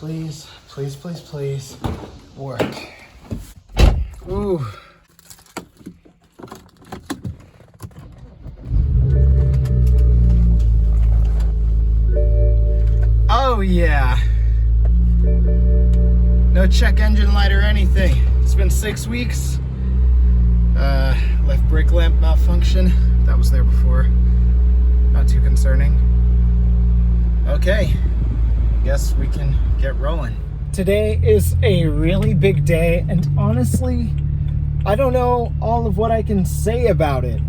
Please, please, please, please work. Ooh. Oh yeah. No check engine light or anything. It's been 6 weeks. Left brake lamp malfunction. That was there before. Not too concerning. Okay, guess we can get rolling. Today is a really big day, and honestly, I don't know all of what I can say about it.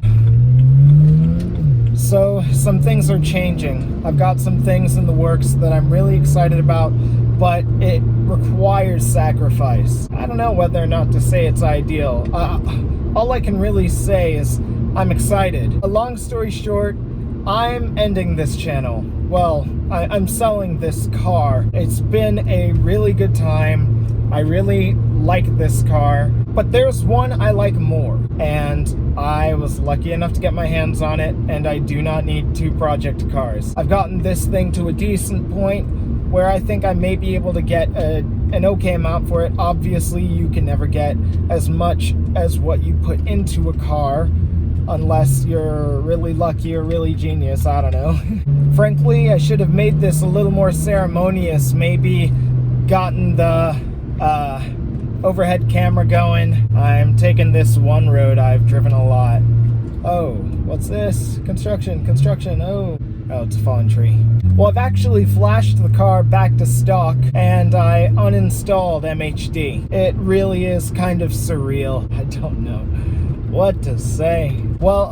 So, some things are changing. I've got some things in the works that I'm really excited about, but it requires sacrifice. I don't know whether or not to say it's ideal. All I can really say is I'm excited. A long story short, I'm ending this channel. Well, I'm selling this car. It's been a really good time. I really like this car, but there's one I like more, and I was lucky enough to get my hands on it, and I do not need two project cars. I've gotten this thing to a decent point where I think I may be able to get an okay amount for it. Obviously, you can never get as much as what you put into a car, unless you're really lucky or really genius, I don't know. Frankly, I should have made this a little more ceremonious, maybe gotten the overhead camera going. I'm taking this one road I've driven a lot. Oh, what's this? Construction, oh, it's a fallen tree. Well, I've actually flashed the car back to stock, and I uninstalled MHD. It really is kind of surreal. I don't know what to say. Well,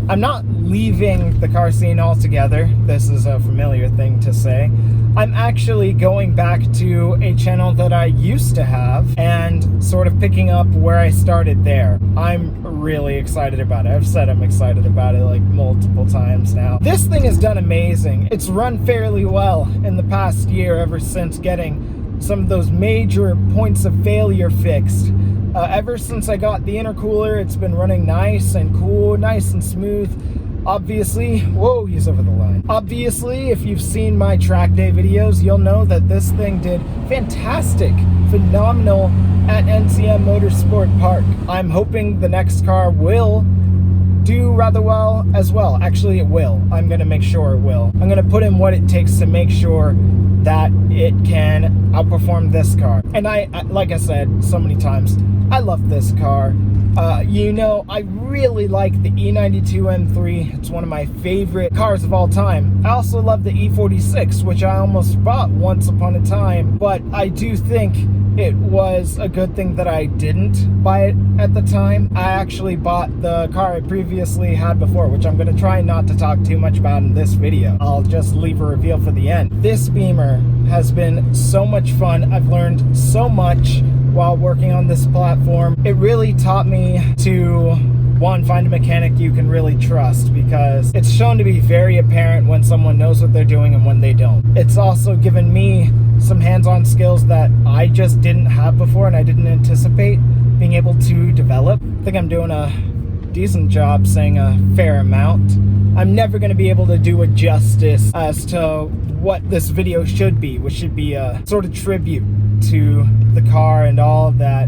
I'm not leaving the car scene altogether. This is a familiar thing to say. I'm actually going back to a channel that I used to have and sort of picking up where I started there. I'm really excited about it. I've said I'm excited about it like multiple times now. This thing has done amazing. It's run fairly well in the past year, ever since getting some of those major points of failure fixed. Ever since I got the intercooler, it's been running nice and cool, nice and smooth. Obviously, whoa, he's over the line. Obviously, if you've seen my track day videos, you'll know that this thing did fantastic, phenomenal at NCM Motorsport Park. I'm hoping the next car will do rather well as well. Actually, it will. I'm gonna make sure it will. I'm gonna put in what it takes to make sure that it can outperform this car. And I like I said so many times, I love this car. You know, I really like the E92 M3. It's one of my favorite cars of all time. I also love the E46, which I almost bought once upon a time, but I do think it was a good thing that I didn't buy it at the time. I actually bought the car I previously had before, which I'm going to try not to talk too much about in this video. I'll just leave a reveal for the end. This Beamer has been so much fun. I've learned so much while working on this platform. It really taught me to, one, find a mechanic you can really trust, because it's shown to be very apparent when someone knows what they're doing and when they don't. It's also given me some hands-on skills that I just didn't have before and I didn't anticipate being able to develop. I think I'm doing a decent job saying a fair amount. I'm never going to be able to do it justice as to what this video should be, which should be a sort of tribute to the car and all that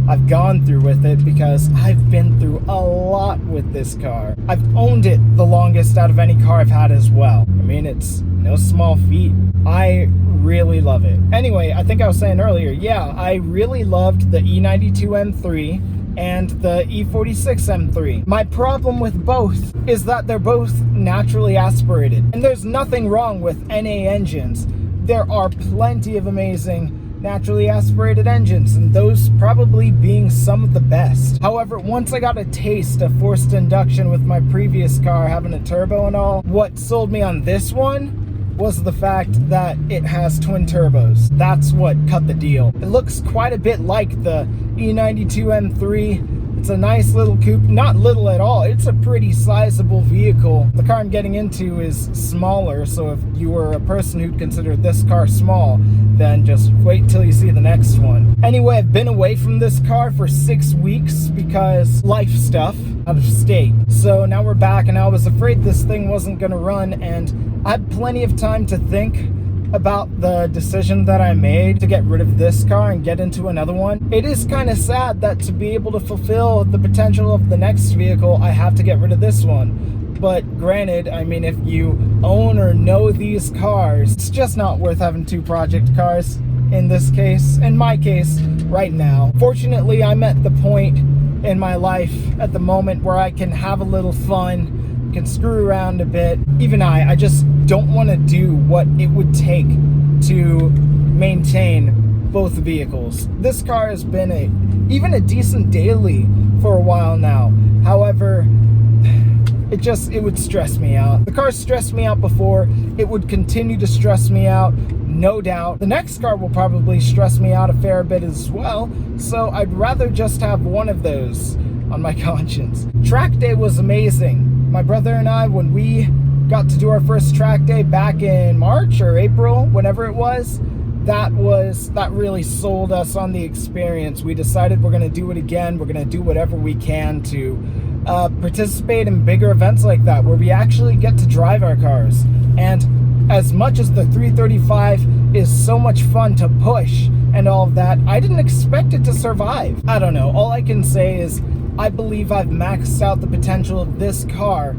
I've gone through with it, because I've been through a lot with this car. I've owned it the longest out of any car I've had as well. I mean, it's no small feat. I really love it. Anyway, I think I was saying earlier, yeah, I really loved the E92 M3 and the E46 M3. My problem with both is that they're both naturally aspirated, and there's nothing wrong with NA engines. There are plenty of amazing naturally aspirated engines, and those probably being some of the best. However, once I got a taste of forced induction with my previous car having a turbo and all, what sold me on this one was the fact that it has twin turbos. That's what cut the deal. It looks quite a bit like the E92 M3. It's a nice little coupe, not little at all. It's a pretty sizable vehicle. The car I'm getting into is smaller, so if you were a person who'd consider this car small, then just wait till you see the next one. Anyway, I've been away from this car for 6 weeks because life stuff, out of state. So now we're back, and I was afraid this thing wasn't gonna run, and I had plenty of time to think. about the decision that I made to get rid of this car and get into another one. It is kind of sad that to be able to fulfill the potential of the next vehicle, I have to get rid of this one. But granted, I mean, if you own or know these cars, it's just not worth having two project cars in this case, in my case, right now. Fortunately, I'm at the point in my life at the moment where I can have a little fun, can screw around a bit. Even I just don't want to do what it would take to maintain both vehicles. This car has been even a decent daily for a while now. However, it would stress me out. The car stressed me out before. It would continue to stress me out, no doubt. The next car will probably stress me out a fair bit as well, so I'd rather just have one of those on my conscience. Track day was amazing. My brother and I, when we got to do our first track day back in March or April, whenever it was, that really sold us on the experience. We decided we're gonna do it again. We're gonna do whatever we can to participate in bigger events like that, where we actually get to drive our cars. And as much as the 335 is so much fun to push and all of that, I didn't expect it to survive. I don't know. All I can say is I believe I've maxed out the potential of this car.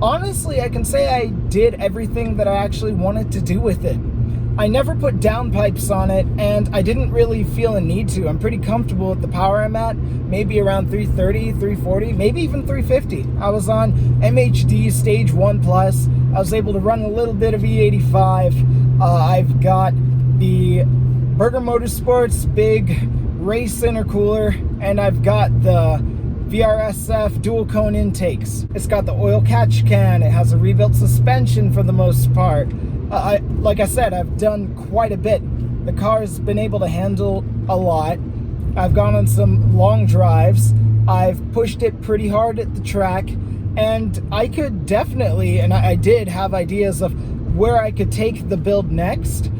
Honestly, I can say I did everything that I actually wanted to do with it. I never put downpipes on it, and I didn't really feel a need to. I'm pretty comfortable with the power I'm at, maybe around 330, 340, maybe even 350. I was on MHD Stage 1 Plus. I was able to run a little bit of E85. I've got the Burger Motorsports big race intercooler, and I've got the VRSF dual cone intakes. It's got the oil catch can. It has a rebuilt suspension for the most part. Like I said, I've done quite a bit. The car's been able to handle a lot. I've gone on some long drives. I've pushed it pretty hard at the track, and I could definitely, and I did have ideas of where I could take the build next.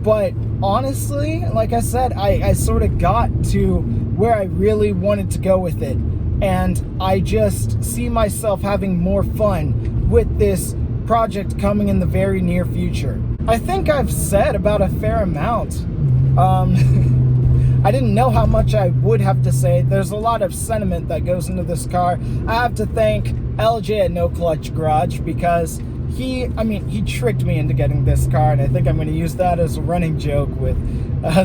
But honestly, like I said, I sort of got to where I really wanted to go with it. And I just see myself having more fun with this project coming in the very near future. I think I've said about a fair amount. I didn't know how much I would have to say. There's a lot of sentiment that goes into this car. I have to thank LJ at No Clutch Garage, because he tricked me into getting this car, and I think I'm going to use that as a running joke with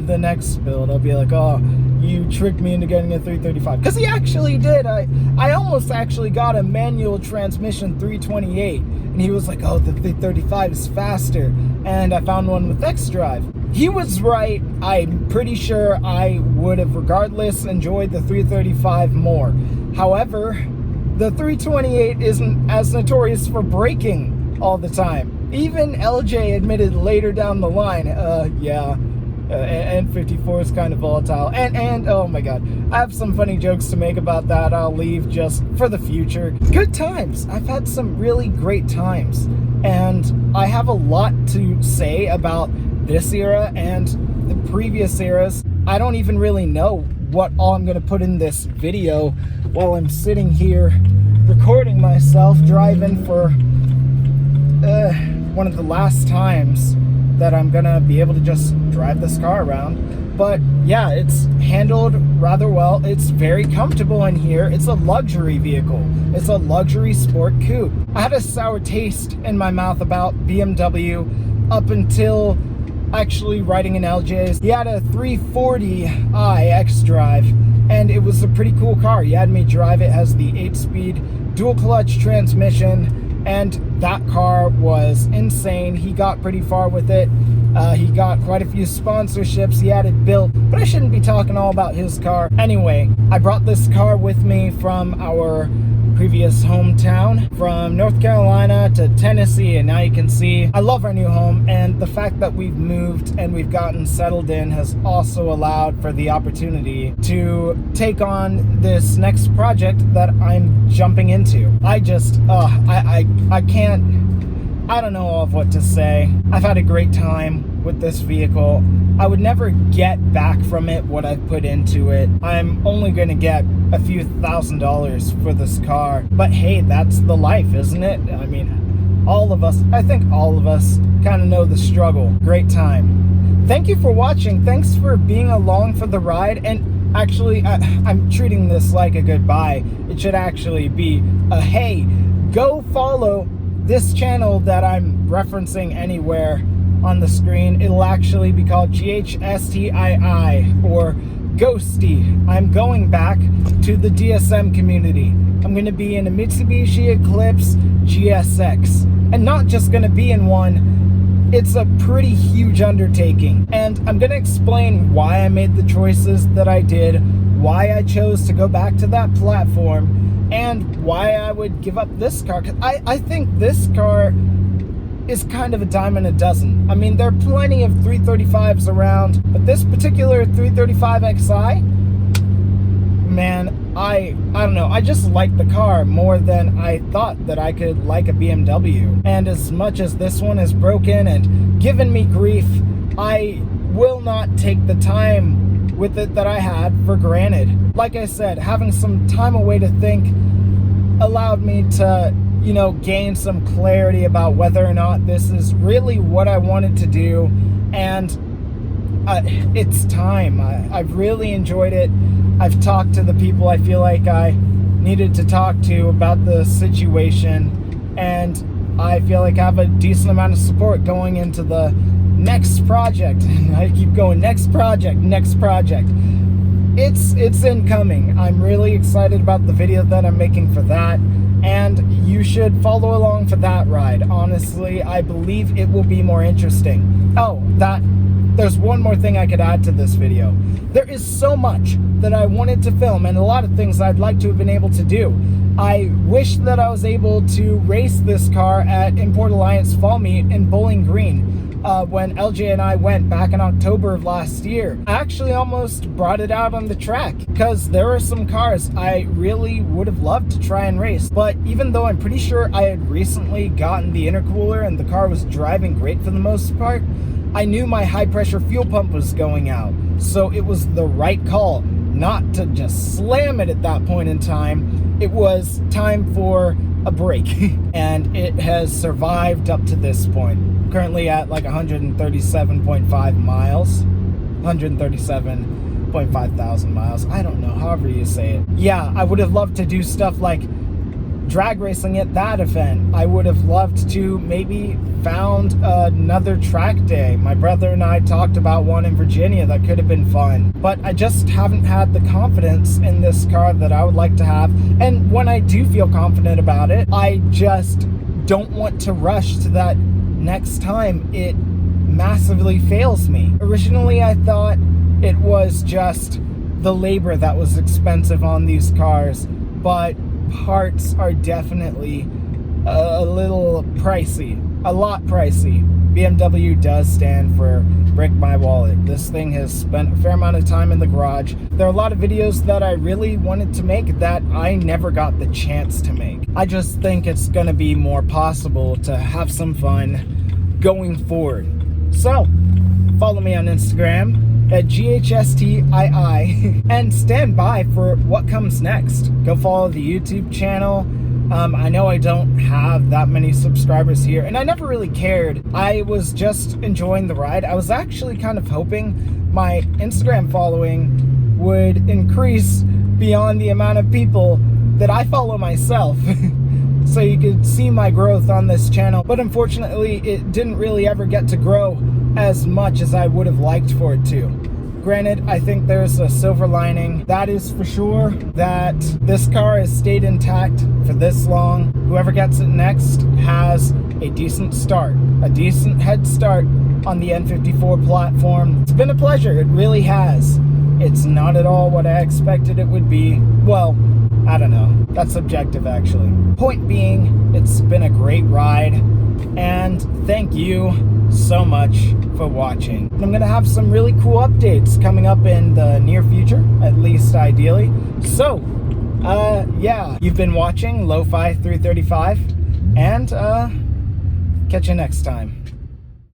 the next build. I'll be like, oh, you tricked me into getting a 335. Because he actually did. I almost actually got a manual transmission 328, and he was like, oh, the 335 is faster, and I found one with X-Drive. He was right. I'm pretty sure I would have regardless enjoyed the 335 more. However, the 328 isn't as notorious for braking all the time. Even LJ admitted later down the line, N54 is kind of volatile. And oh my god, I have some funny jokes to make about that. I'll leave just for the future. Good times. I've had some really great times, and I have a lot to say about this era and the previous eras. I don't even really know what all I'm going to put in this video while I'm sitting here recording myself driving for one of the last times that I'm gonna be able to just drive this car around. But yeah, it's handled rather well. It's very comfortable in here. It's a luxury vehicle. It's a luxury sport coupe. I had a sour taste in my mouth about BMW up until actually riding in LJ's. He had a 340i X-Drive, and it was a pretty cool car. He had me drive it. It has the 8-speed dual clutch transmission, and that car was insane. He got pretty far with it. He got quite a few sponsorships. He had it built, but I shouldn't be talking all about his car. Anyway, I brought this car with me from our previous hometown, from North Carolina to Tennessee, and now you can see I love our new home, and the fact that we've moved and we've gotten settled in has also allowed for the opportunity to take on this next project that I'm jumping into. I don't know of what to say. I've had a great time with this vehicle. I would never get back from it what I've put into it. I'm only going to get a few $1,000s for this car. But hey, that's the life, isn't it? I mean, all of us, I think all of us kind of know the struggle. Great time. Thank you for watching. Thanks for being along for the ride. And actually, I'm treating this like a goodbye. It should actually be a hey, go follow this channel that I'm referencing anywhere on the screen. It'll actually be called GHSTII or Ghosty. I'm going back to the DSM community. I'm going to be in a Mitsubishi Eclipse GSX, and not just going to be in one. It's a pretty huge undertaking, and I'm going to explain why I made the choices that I did, why I chose to go back to that platform, and why I would give up this car. 'Cause I think this car is kind of a dime in a dozen. I mean, there are plenty of 335s around, but this particular 335xi, man, I don't know, I just like the car more than I thought that I could like a BMW. And as much as this one is broken and given me grief, I will not take the time with it that I had for granted. Like I said, having some time away to think allowed me to, you know, gain some clarity about whether or not this is really what I wanted to do. And it's time. I've really enjoyed it. I've talked to the people I feel like I needed to talk to about the situation, and I feel like I have a decent amount of support going into the next project. I keep going, next project. It's incoming. I'm really excited about the video that I'm making for that, and you should follow along for that ride. Honestly, I believe it will be more interesting. Oh, there's one more thing I could add to this video. There is so much that I wanted to film, and a lot of things I'd like to have been able to do. I wish that I was able to race this car at Import Alliance Fall Meet in Bowling Green when LJ and I went back in October of last year. I actually almost brought it out on the track because there are some cars I really would have loved to try and race. But even though I'm pretty sure I had recently gotten the intercooler and the car was driving great for the most part, I knew my high pressure fuel pump was going out. So it was the right call not to just slam it at that point in time. It was time for a break. And it has survived up to this point. Currently at like 137.5 miles. 137.5 thousand miles. I don't know, however you say it. Yeah, I would have loved to do stuff like drag racing at that event. I would have loved to maybe found another track day. My brother and I talked about one in Virginia that could have been fun, but I just haven't had the confidence in this car that I would like to have. And when I do feel confident about it, I just don't want to rush to that next time it massively fails me. Originally, I thought it was just the labor that was expensive on these cars, but parts are definitely a little pricey, a lot pricey. BMW does stand for break my wallet. This thing has spent a fair amount of time in the garage. There are a lot of videos that I really wanted to make that I never got the chance to make. I just think it's gonna be more possible to have some fun going forward. So, follow me on Instagram at GHSTII and stand by for what comes next. Go follow the YouTube channel. I know I don't have that many subscribers here, and I never really cared. I was just enjoying the ride. I was actually kind of hoping my Instagram following would increase beyond the amount of people that I follow myself. So you could see my growth on this channel. But unfortunately, it didn't really ever get to grow as much as I would have liked for it to. Granted, I think there's a silver lining. That is for sure that this car has stayed intact for this long. Whoever gets it next has a decent start, a decent head start on the N54 platform. It's been a pleasure, it really has. It's not at all what I expected it would be. Well, I don't know. That's subjective, actually. Point being, it's been a great ride, and thank you so much for watching. I'm gonna have some really cool updates coming up in the near future, at least ideally. So, yeah, you've been watching Lo-Fi 335, and catch you next time.